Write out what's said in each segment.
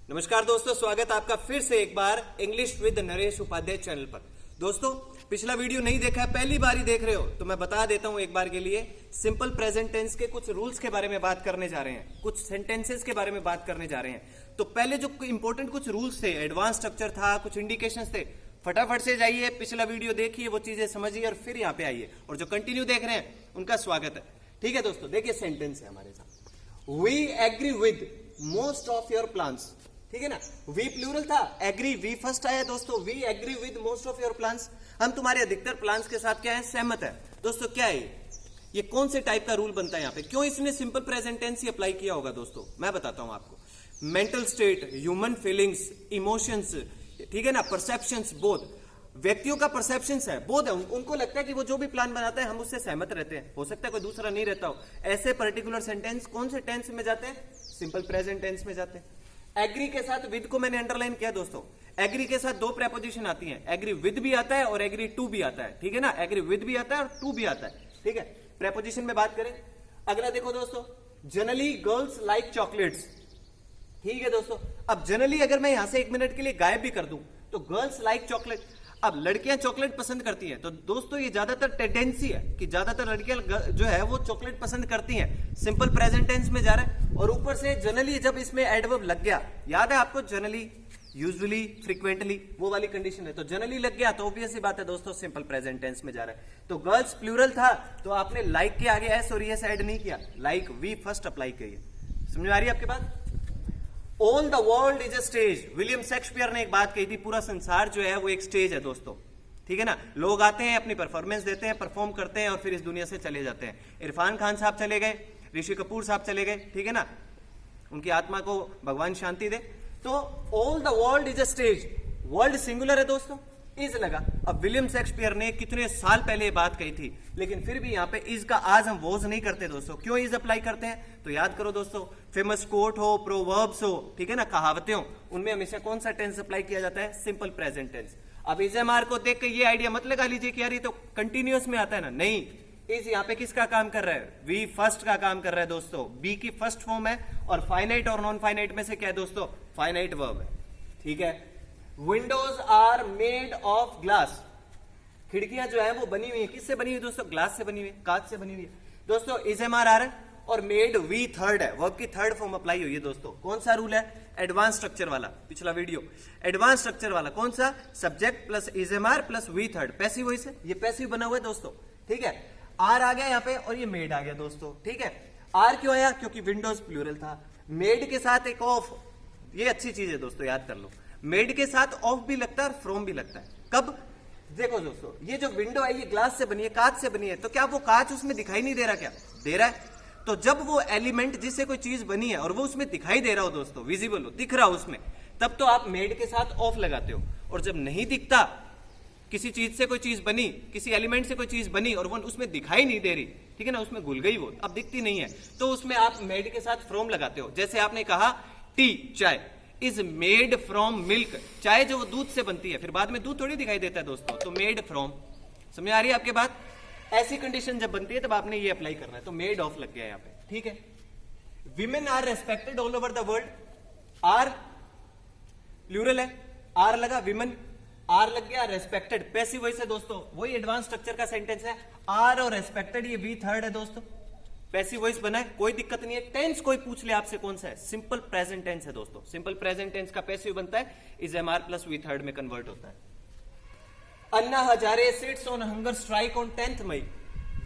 नमस्कार दोस्तों, स्वागत आपका फिर से एक बार English with Naresh Upadhyay channel पर। दोस्तों, पिछला वीडियो नहीं देखा है, पहली बार ही देख रहे हो तो मैं बता देता हूं एक बार के लिए। सिंपल प्रेजेंट टेंस के कुछ रूल्स के बारे में बात करने जा रहे हैं, कुछ सेंटेंसेस के बारे में बात करने जा रहे हैं। तो पहले जो इंपॉर्टेंट कुछ रूल्स थे, एडवांस स्ट्रक्चर था, कुछ इंडिकेशंस थे, फटाफट से जाइए, पिछला वीडियो देखिए, वो चीजें समझिए और फिर यहाँ पे आइए। और जो कंटिन्यू देख रहे हैं उनका स्वागत है। ठीक है दोस्तों, देखिए सेंटेंस है हमारे साथ। We agree with most of your plans. ठीक है ना, वी प्लूरल था, एग्री वी फर्स्ट आया दोस्तों। We agree with most of your plans, हम तुम्हारे अधिकतर प्लान्स के साथ क्या है, सहमत है। दोस्तों क्या है ये कौन से टाइप का रूल बनता है यहाँ पे, क्यों इसने सिंपल प्रेजेंट टेंस ही अप्लाई किया होगा दोस्तों, मैं बताता हूं आपको। Mental state, human feelings, emotions, ठीक है ना, परसेप्शंस, बोध, व्यक्तियों का परसेप्शंस है, बोध है, उनको लगता है कि वो जो भी प्लान बनाता है हम उससे सहमत रहते हैं। हो सकता है कोई दूसरा नहीं रहता हो। ऐसे पर्टिकुलर सेंटेंस कौन से टेंस में जाते हैं, सिंपल प्रेजेंट टेंस में जाते हैं। एग्री के साथ विद को मैंने अंडरलाइन किया दोस्तों। एग्री के साथ दो प्रेपोजिशन आती हैं, एग्री विद भी आता है और एग्री टू भी आता है। ठीक है ना, एग्री विद भी आता है और टू भी आता है। ठीक है, प्रेपोजिशन में बात करें। अगला देखो दोस्तों, जनरली गर्ल्स लाइक चॉकलेट्स। ठीक है दोस्तों, अब जनरली अगर मैं यहां से 1 मिनट के लिए गायब भी कर दूं तो गर्ल्स लाइक चॉकलेट, अब लड़कियां चॉकलेट पसंद करती हैं, तो दोस्तों ये ज्यादातर टेंडेंसी है कि ज्यादातर लड़कियां जो है वो चॉकलेट पसंद करती हैं। सिंपल प्रेजेंट टेंस में जा रहा है और ऊपर से जनरली जब इसमें एडवर्ब लग गया, याद है आपको, जनरली, यूजुअली, फ्रीक्वेंटली, वो वाली कंडीशन है, तो जनरली लग गया तो ऑब्वियस सी बात है दोस्तों सिंपल प्रेजेंट टेंस में जा रहा है। तो गर्ल्स प्लूरल था तो आपने लाइक के आगे एस और एस ऐड नहीं किया, लाइक वी फर्स्ट अप्लाई किया। समझ में आ रही है आपके बात। All the world is a stage, William Shakespeare ने एक बात कही थी, पूरा संसार जो है वो एक स्टेज है दोस्तों। ठीक है ना, लोग आते हैं, अपनी परफॉर्मेंस देते हैं, परफॉर्म करते हैं और फिर इस दुनिया से चले जाते हैं। इरफान खान साहब चले गए, ऋषि कपूर साहब चले गए, ठीक है ना, उनकी आत्मा को भगवान शांति दे। तो all the world is a stage, world singular है दोस्तों, इज लगा। अब विलियम शेक्सपियर ने कितने साल पहले ये बात कही थी, लेकिन फिर भी यहाँ पे इज का आज हम वोज नहीं करते दोस्तों। क्यों इज अप्लाई करते हैं, तो याद करो दोस्तों, फेमस कोट हो, प्रोवर्ब्स हो, ठीक है ना, कहावतें हो, उनमें हमेशा कौन सा टेंस अप्लाई किया जाता है, सिंपल प्रेजेंट टेंस। अब इज एम आर को देख के ये आइडिया मत लगा लीजिए कि यार ये तो कंटिन्यूअस में आता है ना, नहीं, इज यहाँ पे किसका काम कर रहा है, वी फर्स्ट का काम कर रहा है दोस्तों। बी की फर्स्ट फॉर्म है और फाइनाइट और नॉन फाइनाइट में से क्या है दोस्तों, फाइनाइट वर्ब है। ठीक है, windows are made of glass, खिड़कियां जो है वो बनी हुई है, किससे बनी हुई दोस्तों, ग्लास से बनी हुई है, कांच से बनी हुई है दोस्तों। इज एम आर आ रहा है और मेड वी थर्ड है, वर्ब की थर्ड फॉर्म अप्लाई हुई है दोस्तों। कौन सा रूल है, एडवांस स्ट्रक्चर वाला, पिछला वीडियो एडवांस स्ट्रक्चर वाला, कौन सा, subject plus is am are plus V third, passive voice है, ये पैसिव बना हुआ है दोस्तों। ठीक है, आर आ गया यहाँ पे और ये मेड आ गया दोस्तों। ठीक है, आर क्यों आया, क्योंकि विंडोज प्लूरल था। मेड के साथ एक ऑफ, ये अच्छी चीज है दोस्तों, याद कर लो, मेड के साथ ऑफ भी लगता है और फ्रॉम भी लगता है। कब, देखो दोस्तों, ये जो विंडो है ये ग्लास से बनी है, कांच से बनी है, तो क्या वो कांच उसमें दिखाई नहीं दे रहा, क्या दे रहा है। तो जब वो एलिमेंट जिससे कोई चीज बनी है और वो उसमें दिखाई दे रहा हो दोस्तों, विजिबल हो, दिख रहा हो उसमें, तब तो आप मेड के साथ ऑफ लगाते हो। और जब नहीं दिखता, किसी चीज से कोई चीज बनी, किसी एलिमेंट से कोई चीज बनी और वो उसमें दिखाई नहीं दे रही, ठीक है ना, उसमें घुल गई वो, अब दिखती नहीं है, तो उसमें आप मेड के साथ फ्रॉम लगाते हो। जैसे आपने कहा टी, चाय, इज मेड फ्रॉम मिल्क, चाय जो वो दूध से बनती है, फिर बाद में दूध थोड़ी दिखाई देता है दोस्तों, तो मेड फ्रॉम। समझ आ रही है आपके बात। ऐसी कंडीशन जब बनती है तब आपने ये अप्लाई करना है, तो मेड ऑफ लग गया यहाँ पे। ठीक है, women are respected all over the world, are plural है, आर लगा, विमेन आर लग गया, रेस्पेक्टेड पैसिव वॉइस है दोस्तों, वही एडवांस स्ट्रक्चर का सेंटेंस है। आर और रेस्पेक्टेड ये वी थर्ड है दोस्तों, पैसिव वॉइस बना है, कोई दिक्कत नहीं है। टेंस कोई पूछ ले आपसे कौन सा है, सिंपल प्रेजेंट टेंस है दोस्तों। सिंपल प्रेजेंट टेंस का पैसिव बनता है, is am are plus V third में कन्वर्ट होता है। Anna Hazare sits on hunger strike on 10th May,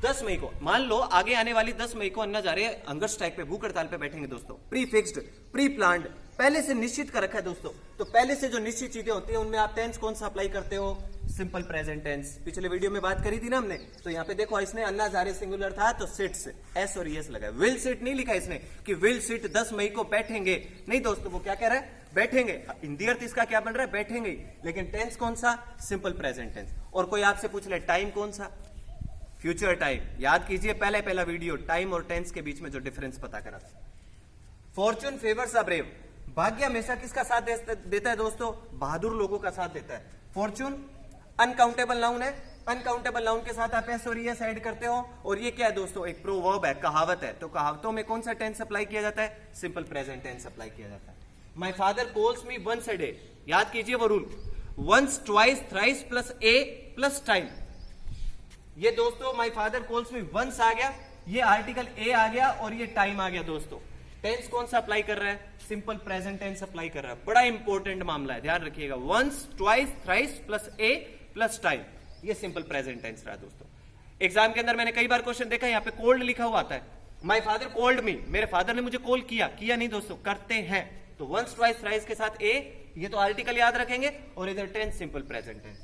10 मई को, मान लो आगे आने वाली 10 मई को अन्ना हजारे हंगर स्ट्राइक पे, भूख हड़ताल पे बैठेंगे दोस्तों। प्री फिक्स्ड, प्री प्लान्ड, पहले से निश्चित कर रखा है दोस्तों। तो पहले से जो निश्चित चीजें होती है उनमें आप टेंस कौन सा अप्लाई करते हो, सिंपल प्रेजेंट टेंस। पिछले वीडियो में बात करी थी ना हमने, तो यहाँ पे देखो इसने अन्ना हजारे सिंगुलर था तो सिट्स, एस और एस लगा, विल सिट नहीं लिखा इसने कि विल सिट 10 मई को बैठेंगे, नहीं दोस्तों, वो क्या कह रहा है, बैठेंगे। हिंदी अर्थ इसका क्या बन रहा है, बैठेंगे, लेकिन टेंस कौन सा, सिंपल प्रेजेंट टेंस। और कोई आपसे पूछ ले टाइम कौन सा, फ्यूचर टाइम, याद कीजिए पहला वीडियो, टाइम और टेंस के बीच में जो डिफरेंस पता करा था। फॉर्च्यून फेवर्स द ब्रेव, भाग्य हमेशा किसका साथ देता है दोस्तों, बहादुर लोगों का साथ देता है। फॉर्च्यून अनकाउंटेबल नाउन है, अनकाउंटेबल नाउन के साथ आप एस और एस ऐड करते हो, और ये क्या है दोस्तों, एक प्रोवर्ब है, कहावत है। तो कहावतों में कौन सा टेंस अप्लाई किया जाता है, सिंपल प्रेजेंट टेंस अप्लाई किया जाता है। My father calls me once a day, याद कीजिए वो rule, once twice thrice plus a plus time. ये दोस्तों my father calls me once आ गया, ये आर्टिकल ए आ गया और ये टाइम आ गया दोस्तों। टेंस कौन सा अप्लाई कर रहा है? सिंपल प्रेजेंट टेंस अप्लाई कर रहा है। बड़ा इंपॉर्टेंट मामला है, ध्यान रखिएगा। Once twice thrice plus a plus time, ये सिंपल प्रेजेंट टेंस रहा दोस्तों। एग्जाम के अंदर मैंने कई बार क्वेश्चन देखा, यहाँ पे कोल्ड लिखा हुआ आता है, माई फादर कोल्ड मी, मेरे फादर ने मुझे कॉल किया, किया नहीं दोस्तों, करते हैं। तो वंस ट्वाइस थ्राइस के साथ ए, ये तो आर्टिकल याद रखेंगे, और इधर tense simple present tense.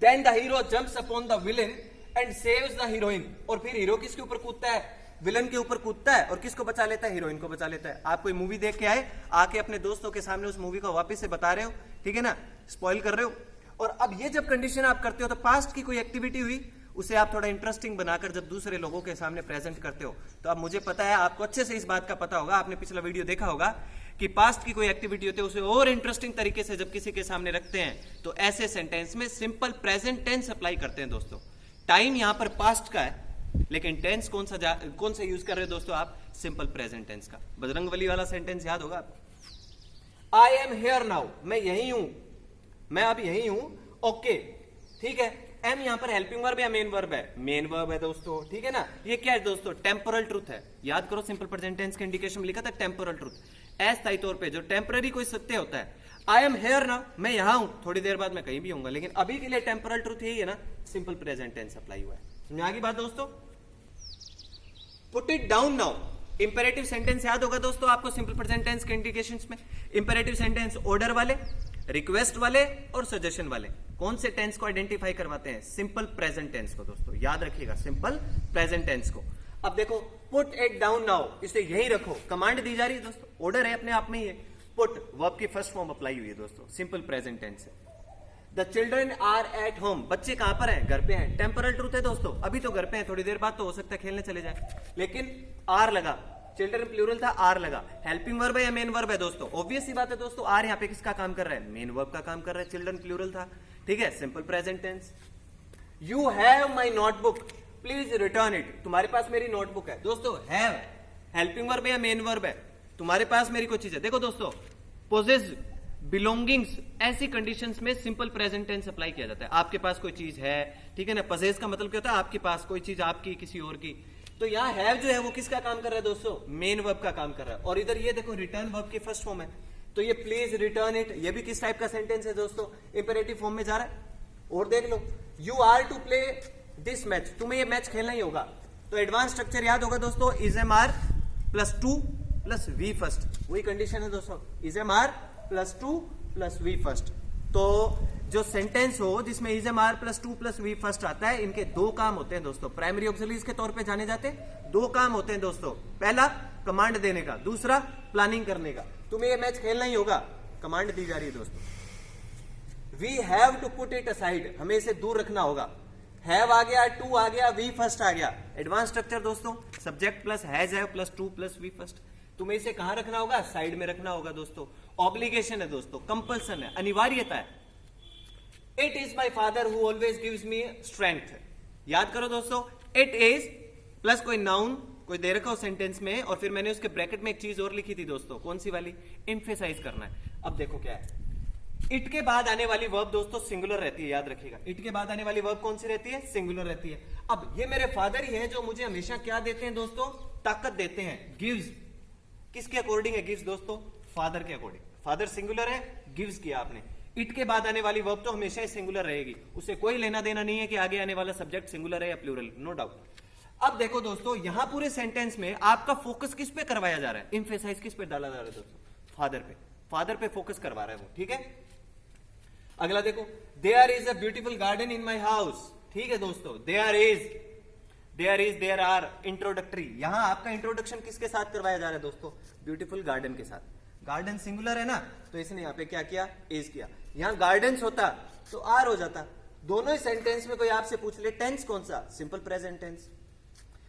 Then the hero jumps upon the villain and saves the heroine, और फिर हीरो किसके ऊपर कूदता है? विलन के ऊपर कूदता है, और किसको बचा लेता है? हीरोइन को बचा लेता है। आप कोई मूवी देख के आए, आके अपने दोस्तों के सामने उस मूवी को वापस से बता रहे हो, ठीक है ना, स्पॉइल कर रहे हो, और अब ये जब कंडीशन आप करते हो तो पास्ट की कोई एक्टिविटी हुई, उसे आप थोड़ा इंटरेस्टिंग बनाकर जब दूसरे लोगों के सामने प्रेजेंट करते हो, तो अब मुझे पता है आपको अच्छे से इस बात का पता होगा, आपने पिछला वीडियो देखा होगा कि पास्ट की कोई एक्टिविटी होती है उसे और इंटरेस्टिंग तरीके से जब किसी के सामने रखते हैं तो ऐसे सेंटेंस में सिंपल प्रेजेंट टेंस अप्लाई करते हैं दोस्तों। टाइम यहां पर पास्ट का है, लेकिन टेंस कौन सा यूज कर रहे हो दोस्तों आप? सिंपल प्रेजेंट टेंस का। बजरंगबली वाला सेंटेंस याद होगा आपको, आई एम हियर नाउ, मैं यही हूं, मैं अब यही हूं, ओके, ठीक है। एम यहां पर हेल्पिंग वर्ब या मेन वर्ब है? मेन वर्ब है दोस्तों, ठीक है ना। ये क्या है दोस्तों? टेम्पोरल ट्रूथ है। याद करो, सिंपल प्रेजेंट टेंस के इंडिकेशन में लिखा था टेम्पोरल ट्रूथ, अस्थायी तौर पे जो टेम्पररी कोई सत्य होता है। आई एम हियर नाउ, मैं यहां हूं, थोड़ी देर बाद मैं कहीं भी होऊंगा, लेकिन अभी के लिए टेम्पोरल ट्रूथ यही है ना, सिंपल प्रेजेंट टेंस अप्लाई हुआ है। समझ आ गई बात दोस्तों? Put it down now, imperative sentence याद होगा दोस्तों आपको सिंपल प्रेजेंट टेंस के इंडिकेशंस में। इंपेरेटिव सेंटेंस ऑर्डर वाले, रिक्वेस्ट वाले और सजेशन वाले। कौन से टेंस को आइडेंटिफाई करवाते हैं? सिंपल प्रेजेंट टेंस को दोस्तों, याद रखिएगा, सिंपल प्रेजेंट टेंस को। अब देखो, पुट इट डाउन नाउ, इसे यही रखो, कमांड दी जा रही है दोस्तों, ऑर्डर है अपने आप में ही है। पुट वर्ब की फर्स्ट फॉर्म अप्लाई हुई है दोस्तों, सिंपल प्रेजेंट टेंस है। The children are at home, बच्चे कहां पर हैं? घर पे हैं। टेम्पोरल ट्रूथ है दोस्तों, अभी तो घर पे हैं, थोड़ी देर बाद तो हो सकता है खेलने चले जाए, लेकिन आर लगा, चिल्ड्रन प्लूरल था, आर लगा। हेल्पिंग वर्ब है या मेन वर्ब है दोस्तों? ऑब्वियस सी बात है दोस्तों, आर यहाँ पे किसका काम कर रहा है? मेन वर्ब का काम कर रहा है। चिल्ड्रन प्लूरल था, ठीक है, simple present tense. You have my notebook, please return it, तुम्हारे पास मेरी नोटबुक है। दोस्तों हैव हेल्पिंग वर्ब है या मेन वर्ब है? तुम्हारे पास मेरी कोई चीज है। देखो दोस्तों, पोजेस, बिलोंगिंग्स, ऐसी कंडीशंस में सिंपल प्रेजेंट टेंस अप्लाई किया जाता है। आपके पास कोई चीज है, ठीक है ना, पोजेस का मतलब क्या होता है? आपके पास कोई चीज, आपकी, किसी और की। तो यहाँ हैव जो है वो किसका काम कर रहा है दोस्तों? मेन वर्ब का काम कर रहा है। और इधर ये देखो, रिटर्न वर्ब की फर्स्ट फॉर्म है, तो ये प्लीज रिटर्न इट, ये भी किस टाइप का सेंटेंस है दोस्तों? इंपेरेटिव फॉर्म में जा रहा है। और देख लो, you are to play this match, तुम्हें ये मैच खेलना ही होगा। तो एडवांस स्ट्रक्चर याद होगा दोस्तों, is am are plus to plus V first, वही कंडीशन है दोस्तों, is am are plus to plus V first. तो जो सेंटेंस हो जिसमें is am are plus to plus V first आता है, इनके दो काम होते हैं दोस्तों, प्राइमरी ऑक्सिलरीज के तौर पे जाने जाते हैं। दो काम होते हैं दोस्तों, पहला कमांड देने का, दूसरा प्लानिंग करने का। तुम्हें ये मैच खेलना ही होगा, कमांड दी जा रही है दोस्तों। We have to put it aside, हमें इसे दूर रखना होगा। हैव आ गया, टू आ गया, वी फर्स्ट आ गया। एडवांस स्ट्रक्चर दोस्तों, subject plus has have plus to plus V first. तुम्हें इसे कहां रखना होगा? साइड में रखना होगा दोस्तों। ऑब्लिगेशन है दोस्तों, कंपल्सन है, अनिवार्यता है। It is my father who always gives me strength, याद करो दोस्तों, इट इज प्लस कोई नाउन कोई दे रखा हो सेंटेंस में, और फिर मैंने उसके ब्रैकेट में एक चीज और लिखी थी दोस्तों, कौन सी वाली? एम्फेसाइज करना है। अब देखो क्या है, इट के बाद आने वाली वर्ब दोस्तों सिंगुलर रहती है, याद रखिएगा। इट के बाद आने वाली वर्ब कौन सी रहती है? सिंगुलर रहती है। अब ये मेरे फादर ही है जो मुझे हमेशा क्या देते हैं दोस्तों? ताकत देते हैं। गिव्स किसके अकॉर्डिंग है? गिव्स दोस्तों, फादर के अकॉर्डिंग। फादर सिंगुलर है, गिव्स किया आपने। इट के बाद आने वाली वर्ब तो हमेशा ही सिंगुलर रहेगी, उसे कोई लेना देना नहीं है कि आगे आने वाला सब्जेक्ट सिंगुलर है या प्लूरल, नो डाउट। अब देखो दोस्तों, यहां पूरे सेंटेंस में आपका फोकस किस पे करवाया जा रहा है? एम्फेसाइज किस पे डाला जा रहा है दोस्तों? फादर पे। फादर पे फोकस करवा रहा है वो, ठीक है। अगला देखो, there is a beautiful garden in my house, ठीक है दोस्तों। देयर आर इंट्रोडक्टरी, यहां आपका इंट्रोडक्शन किसके साथ करवाया जा रहा है दोस्तों? ब्यूटीफुल गार्डन के साथ। गार्डन सिंगुलर है ना, तो इसने यहां पे क्या किया? इज किया। यहां गार्डन्स होता तो आर हो जाता। दोनों ही सेंटेंस में कोई आपसे पूछ ले टेंस कौन सा? Simple present tense.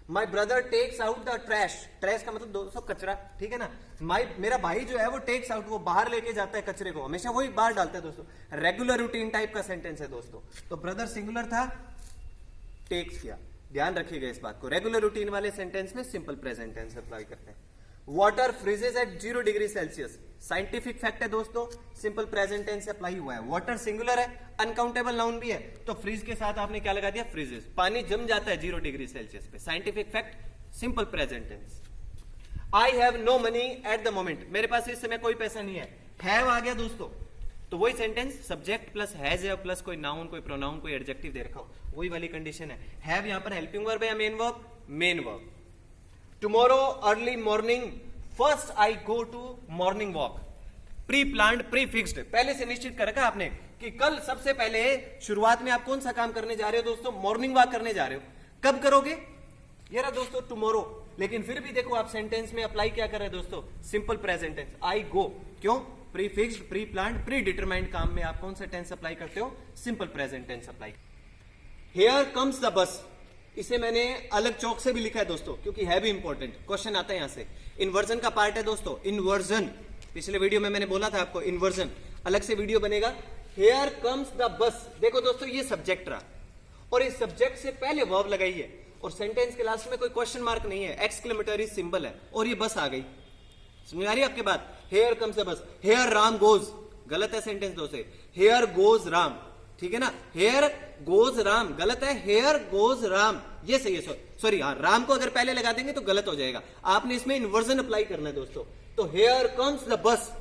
My brother takes out the trash, trash का मतलब दोस्तों कचरा, ठीक है ना। मेरा भाई जो है वो टेक्स आउट, वो बाहर लेके जाता है कचरे को, हमेशा वही बाहर डालता है दोस्तों। रेगुलर रूटीन टाइप का सेंटेंस है दोस्तों। तो ब्रदर सिंगुलर था, टेक्स किया, ध्यान रखिएगा इस बात को। रेगुलर रूटीन वाले सेंटेंस में सिंपल प्रेजेंट टेंस अप्लाई करते हैं। Water freezes at 0 degree Celsius, scientific fact है दोस्तों, सिंपल प्रेजेंट टेंस से अप्लाई हुआ है। वाटर सिंगुलर है, अनकाउंटेबल नाउन भी है, तो फ्रीज के साथ आपने क्या लगा दिया, फ्रीजेस, पानी जम जाता है 0 डिग्री सेल्सियस पे, scientific fact, simple present tense. I have no money at the moment, मेरे पास इस समय कोई पैसा नहीं है, हैव आ गया दोस्तों, तो वही सेंटेंस, सब्जेक्ट प्लस हैज है प्लस कोई नाउन, कोई प्रोनाउन, कोई एडजेक्टिव दे रखा हो, वही वाली कंडीशन है। हैव यहां पर हेल्पिंग वर्ब है या main verb, main verb. Tomorrow early morning first I go to morning walk, pre planned, pre fixed, पहले से निश्चित कर रखा आपने कि कल सबसे पहले शुरुआत में आप कौन सा काम करने जा रहे हो दोस्तों, मॉर्निंग वॉक करने जा रहे हो। कब करोगे, ये रहा दोस्तों टुमारो, लेकिन फिर भी देखो आप सेंटेंस में अप्लाई क्या कर रहे हैं दोस्तों, simple present tense, I go. क्यों, pre fixed, pre planned, pre determined काम में आप कौन सा टेंस अप्लाई करते हो, simple present tense apply. Here comes the bus, इसे मैंने अलग चौक से भी लिखा है दोस्तों, क्योंकि है भी इंपॉर्टेंट, क्वेश्चन आता है यहां से। इन्वर्जन का पार्ट है दोस्तों, इन्वर्जन, पिछले वीडियो में मैंने बोला था आपको इन्वर्जन, अलग से वीडियो बनेगा। हियर कम्स द बस, देखो दोस्तों ये सब्जेक्ट रहा, और इस सब्जेक्ट से पहले वर्ब लगाई है, और सेंटेंस के लास्ट में कोई क्वेश्चन मार्क नहीं है, एक्सक्लेमेटरी सिंबल है, और ये बस आ गई। समझ आ रही है आपके बात, here comes the bus, here Ram goes, गलत है सेंटेंस दोस्तों, हेयर गोज राम, ठीक है ना, हेयर गोज राम गलत है, हेयर गोज राम ये सही है, सॉरी हाँ, राम को अगर पहले लगा देंगे तो गलत हो जाएगा, आपने इसमें इन्वर्जन अप्लाई करना है दोस्तों। तो हेयर कम्स द बस,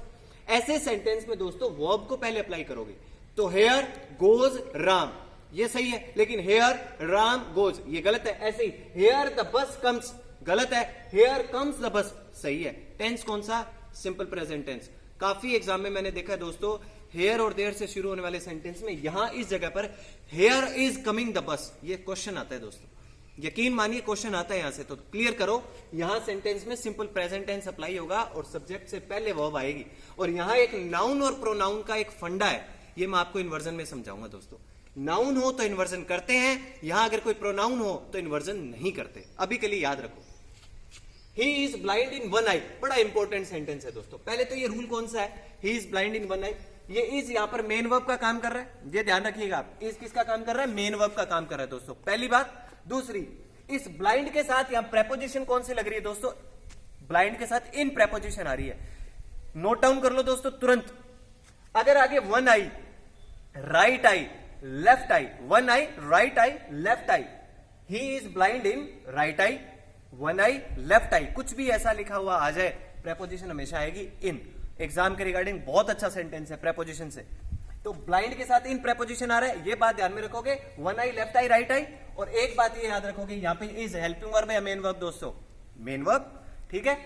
ऐसे सेंटेंस में दोस्तों वर्ब को पहले अप्लाई करोगे, तो हेयर गोज राम ये सही है, लेकिन हेयर राम गोज ये गलत है। ऐसे ही हेयर द बस कम्स गलत है, हेयर कम्स द बस सही है। टेंस कौन सा, सिंपल प्रेजेंट टेंस। काफी एग्जाम में मैंने देखा है दोस्तों, हेयर और देयर से शुरू होने वाले सेंटेंस में यहां इस जगह पर here is coming the bus, ये क्वेश्चन आता है दोस्तों, यकीन मानिए क्वेश्चन आता है यहां से, तो क्लियर करो, यहां सेंटेंस में सिंपल प्रेजेंट टेंस अप्लाई होगा और सब्जेक्ट से पहले वर्ब आएगी, और यहां एक नाउन और प्रोनाउन का एक फंडा है, ये मैं आपको इन्वर्जन में समझाऊंगा दोस्तों। नाउन हो तो इन्वर्जन करते हैं, यहां अगर कोई प्रोनाउन हो तो इन्वर्जन नहीं करते, अभी के लिए याद रखो। He is blind in one eye, बड़ा इंपॉर्टेंट सेंटेंस है दोस्तों। पहले तो ये रूल कौन सा है, he is blind in one eye, ये इज यहां पर मेन वर्ब का काम कर रहा है, ये ध्यान रखिएगा आप, इज किसका काम कर रहा है, मेन वर्ब का काम कर रहा है दोस्तों, पहली बात। दूसरी, इस ब्लाइंड के साथ यहां प्रेपोजिशन कौन सी लग रही है दोस्तों, ब्लाइंड के साथ इन प्रेपोजिशन आ रही है, नोट डाउन कर लो दोस्तों तुरंत। अगर आगे one eye, right eye, left eye, one eye, right eye, left eye, he is blind in right eye, one eye, left eye, कुछ भी ऐसा लिखा हुआ आ जाए, प्रेपोजिशन हमेशा आएगी इन। एग्जाम के रिगार्डिंग बहुत अच्छा सेंटेंस है प्रेपोजिशन से, तो ब्लाइंड के साथ इन प्रेपोजिशन आ रहा है, ये बात ध्यान में रखोगे, वन आई, लेफ्ट आई, राइट आई, और एक बात ये याद रखोगे, यहां पे इज हेल्पिंग वर्ब या मेन वर्ब दोस्तों, मेन वर्ब, ठीक है।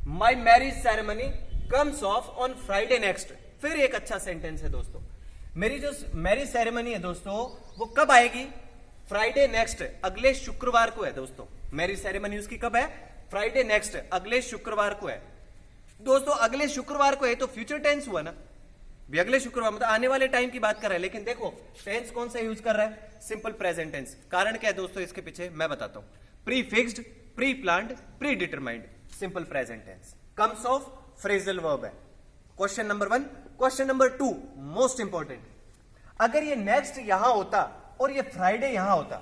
My marriage ceremony comes of on Friday next, फिर एक अच्छा सेंटेंस है दोस्तों, मेरी जो मैरिज सेरेमनी है दोस्तों वो कब आएगी, फ्राइडे नेक्स्ट, अगले शुक्रवार को है दोस्तों, मैरिज सेरेमनी उसकी कब है, फ्राइडे नेक्स्ट, अगले शुक्रवार को है दोस्तों, अगले शुक्रवार को है तो फ्यूचर टेंस हुआ ना, भी अगले शुक्रवार मतलब आने वाले टाइम की बात कर रहा है, लेकिन देखो टेंस कौन सा यूज कर रहा है, सिंपल प्रेजेंट टेंस। कारण क्या है दोस्तों इसके पीछे मैं बताता हूं, pre fixed, pre planned, pre determined, simple present tense, comes of phrasal verb है। Question number 1। Question number 2 most important, अगर ये नेक्स्ट यहां होता और ये फ्राइडे यहां होता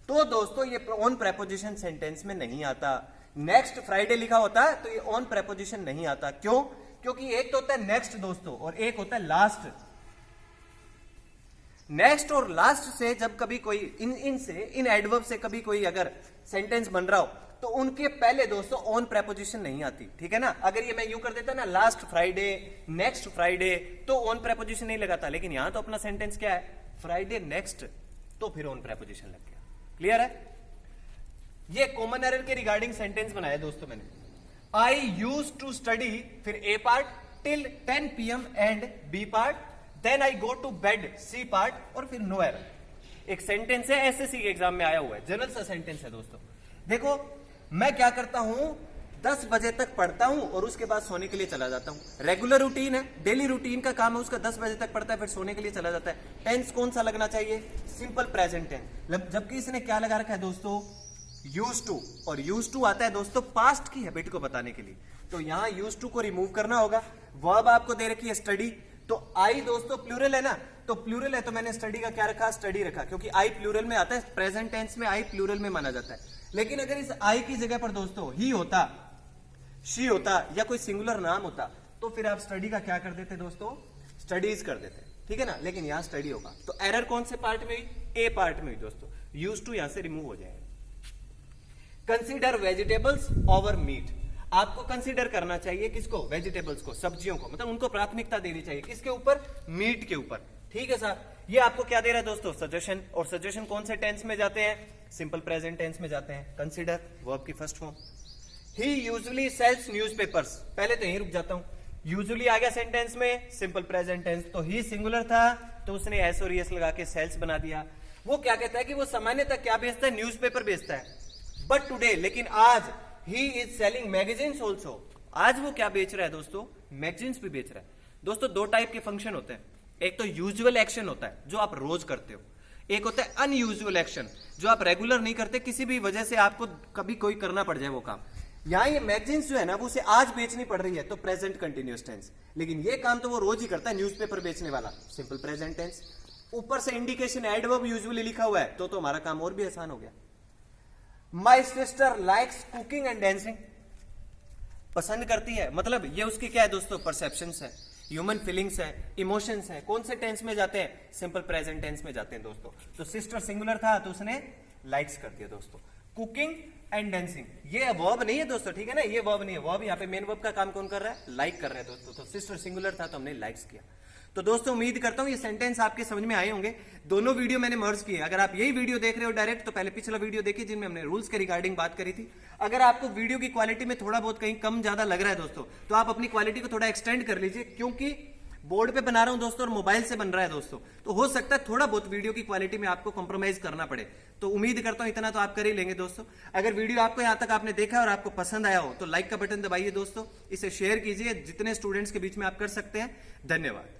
तो दोस्तों ये ऑन प्रेपोजिशन सेंटेंस में नहीं आता, नेक्स्ट फ्राइडे लिखा होता तो ये ऑन प्रेपोजिशन नहीं आता। क्यों, क्योंकि एक तो होता है नेक्स्ट दोस्तों और एक होता है लास्ट। नेक्स्ट और लास्ट से जब कभी कोई इन एडवर्ब से कभी कोई अगर सेंटेंस बन रहा हो तो उनके पहले दोस्तों ऑन प्रेपोजिशन नहीं आती, ठीक है ना। अगर ये मैं यूं कर देता ना लास्ट फ्राइडे, नेक्स्ट फ्राइडे, तो ऑन प्रेपोजिशन नहीं लगाता, लेकिन यहां तो अपना सेंटेंस क्या है, फ्राइडे नेक्स्ट, तो फिर ऑन प्रेपोजिशन लग गया। क्लियर है, ये कॉमन एरर के रिगार्डिंग सेंटेंस बनाया दोस्तों मैंने। आई यूज टू स्टडी, फिर A part till 10 PM and B part, then I go to bed C part, और फिर नो एरर। एक सेंटेंस है एसएससी के एग्जाम में आया हुआ है, जनरल सा सेंटेंस है दोस्तों। देखो मैं क्या करता हूं, 10 बजे तक पढ़ता हूं और उसके बाद सोने के लिए चला जाता हूं, रेगुलर रूटीन है, डेली रूटीन का काम है उसका, 10 बजे तक पढ़ता है फिर सोने के लिए चला जाता है। टेंस कौन सा लगना चाहिए, सिंपल प्रेजेंट टेंस, जबकि इसने क्या लगा रखा है दोस्तों, यूज टू, और यूज टू आता है दोस्तों पास्ट की हैबिट को बताने के लिए, तो यहां यूज टू को रिमूव करना होगा। वर्ब आपको दे रखी है स्टडी, तो आई दोस्तों प्लूरल है ना, तो प्लूरल है तो मैंने स्टडी का क्या रखा, स्टडी रखा, क्योंकि आई प्लूरल में आता है, प्रेजेंट टेंस में आई प्लूरल में माना जाता है। लेकिन अगर इस आई की जगह पर दोस्तों ही होता शी होता या कोई सिंगुलर नाम होता तो फिर आप स्टडी का क्या कर देते दोस्तों, स्टडीज कर देते, ठीक है ना। लेकिन यहां स्टडी होगा तो एरर कौन से पार्ट में हुई, ए पार्ट में हुई दोस्तों। यूज टू यहां से रिमूव हो जाएगा। कंसीडर वेजिटेबल्स ओवर मीट, आपको कंसीडर करना चाहिए किसको, वेजिटेबल्स को, सब्जियों को, मतलब उनको प्राथमिकता देनी चाहिए किसके ऊपर, मीट के ऊपर, ठीक है सर। ये आपको क्या दे रहा है दोस्तों, सजेशन। और सजेशन कौन से टेंस में जाते हैं, सिंपल प्रेजेंट टेंस में जाते हैं। कंसीडर वर्ब की फर्स्ट फॉर्म। ही यूजुअली सेल्स न्यूज़पेपर्स, पहले तो यहीं रुक जाता हूं। यूजुअली आ गया सेंटेंस में, सिंपल प्रेजेंट टेंस, तो ही सिंगुलर था तो उसने एस और एस लगा के सेल्स बना दिया। वो क्या कहता है कि वो सामान्यतः क्या बेचता है, न्यूज़पेपर बेचता है। बट टुडे, लेकिन आज, he is selling magazines also, आज वो क्या बेच रहा है दोस्तों, मैगजीन्स भी बेच रहा है। दोस्तों दो टाइप के फंक्शन होते हैं, एक तो यूजुअल एक्शन होता है जो आप रोज करते हो, एक होता है अनयूजुअल एक्शन जो आप रेगुलर नहीं करते, किसी भी वजह से आपको कभी कोई करना पड़ जाए वो काम। यहां ये मैगजीन्स जो है ना वो उसे आज बेचनी पड़ रही है तो प्रेजेंट कंटिन्यूअस टेंस, लेकिन ये काम तो वो रोज ही करता है, न्यूज़पेपर बेचने वाला, सिंपल प्रेजेंट टेंस। ऊपर से इंडिकेशन एडवर्ब यूजुअली लिखा हुआ है तो हमारा काम और भी आसान हो गया। My sister likes cooking and dancing, पसंद करती है, मतलब ये उसकी क्या है दोस्तों, परसेप्शंस है, ह्यूमन फीलिंग्स है, इमोशंस है। कौन से टेंस में जाते हैं, सिंपल प्रेजेंट टेंस में जाते हैं दोस्तों। तो सिस्टर सिंगुलर था तो उसने लाइक्स कर दिया दोस्तों। कुकिंग एंड डांसिंग, ये वर्ब नहीं है दोस्तों, ठीक है ना, ये वर्ब नहीं है। वर्ब यहाँ पे मेन वर्ब का काम कौन कर रहा है, लाइक कर रहा है दोस्तों। तो सिस्टर सिंगुलर था तो हमने लाइक्स किया। तो दोस्तों उम्मीद करता हूं ये सेंटेंस आपके समझ में आए होंगे। दोनों वीडियो मैंने मर्ज किए। अगर आप यही वीडियो देख रहे हो डायरेक्ट तो पहले पिछला वीडियो देखिए जिनमें हमने रूल्स के रिगार्डिंग बात करी थी। अगर आपको वीडियो की क्वालिटी में थोड़ा बहुत कहीं कम ज्यादा लग रहा है दोस्तों तो आप अपनी क्वालिटी को थोड़ा एक्सटेंड कर लीजिए, क्योंकि बोर्ड पे बना रहा हूं दोस्तों और मोबाइल से बन रहा है दोस्तों, तो हो सकता है थोड़ा बहुत वीडियो की क्वालिटी में आपको कॉम्प्रोमाइज करना पड़े। तो उम्मीद करता हूं इतना तो आप कर ही लेंगे दोस्तों। अगर वीडियो आपको यहां तक आपने देखा और आपको पसंद आया हो तो लाइक का बटन दबाइए दोस्तों, इसे शेयर कीजिए जितने स्टूडेंट्स के बीच में आप कर सकते हैं। धन्यवाद।